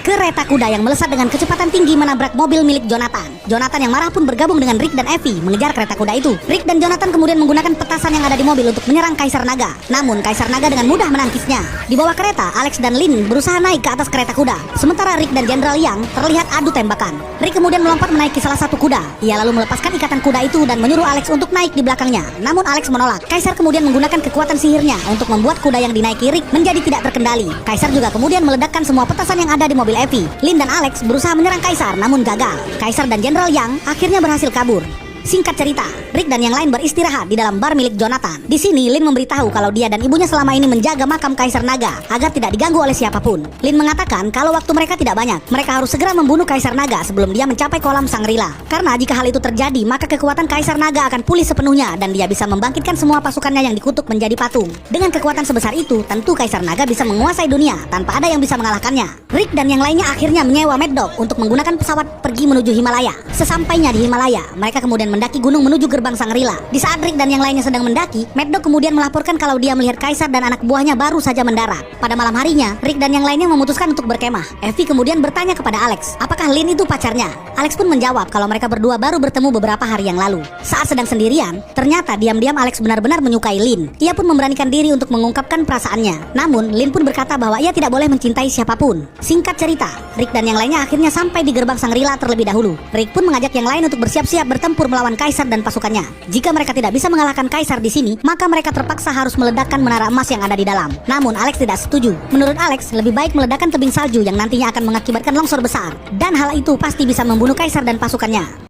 Kereta kuda yang melesat dengan kecepatan tinggi menabrak mobil milik Jonathan. Jonathan yang marah pun bergabung dengan Rick dan Evie mengejar kereta kuda itu. Rick dan Jonathan kemudian menggunakan petasan yang ada di mobil untuk menyerang Kaisar Naga. Namun Kaisar Naga dengan mudah menangkisnya. Di bawah kereta, Alex dan Lin berusaha naik ke atas kereta kuda. Sementara Rick dan Jenderal Yang terlihat adu tembakan. Rick kemudian melompat menaiki salah satu kuda. Ia lalu melepaskan ikatan kuda itu dan menyuruh Alex untuk naik di belakangnya. Namun Alex menolak. Kaisar kemudian menggunakan kekuatan sihirnya untuk membuat kuda yang dinaiki Rick menjadi tidak terkendali. Kaisar juga kemudian meledakkan semua petasan yang ada di mobil Evie. Lin dan Alex berusaha menyerang Kaisar namun gagal. Kaisar dan Jenderal Yang akhirnya berhasil kabur. Singkat cerita, Rick dan yang lain beristirahat di dalam bar milik Jonathan. Di sini, Lin memberitahu kalau dia dan ibunya selama ini menjaga makam Kaisar Naga agar tidak diganggu oleh siapapun. Lin mengatakan kalau waktu mereka tidak banyak, mereka harus segera membunuh Kaisar Naga sebelum dia mencapai kolam Shangri-La. Karena jika hal itu terjadi, maka kekuatan Kaisar Naga akan pulih sepenuhnya dan dia bisa membangkitkan semua pasukannya yang dikutuk menjadi patung. Dengan kekuatan sebesar itu, tentu Kaisar Naga bisa menguasai dunia tanpa ada yang bisa mengalahkannya. Rick dan yang lainnya akhirnya menyewa Mad Dog untuk menggunakan pesawat pergi menuju Himalaya. Sesampainya di Himalaya, mereka kemudian mendaki gunung menuju gerbang Shangri-La. Di saat Rick dan yang lainnya sedang mendaki, Mad Dog kemudian melaporkan kalau dia melihat Kaisar dan anak buahnya baru saja mendarat. Pada malam harinya, Rick dan yang lainnya memutuskan untuk berkemah. Evie kemudian bertanya kepada Alex, apakah Lin itu pacarnya? Alex pun menjawab kalau mereka berdua baru bertemu beberapa hari yang lalu. Saat sedang sendirian, ternyata diam-diam Alex benar-benar menyukai Lin. Ia pun memberanikan diri untuk mengungkapkan perasaannya. Namun, Lin pun berkata bahwa ia tidak boleh mencintai siapapun. Singkat cerita, Rick dan yang lainnya akhirnya sampai di gerbang Shangri-La terlebih dahulu. Rick pun mengajak yang lain untuk bersiap-siap bertempur melawan Kaisar dan pasukannya. Jika mereka tidak bisa mengalahkan Kaisar di sini, maka mereka terpaksa harus meledakkan menara emas yang ada di dalam. Namun Alex tidak setuju. Menurut Alex, lebih baik meledakkan tebing salju yang nantinya akan mengakibatkan longsor besar. Dan hal itu pasti bisa membunuh Kaisar dan pasukannya.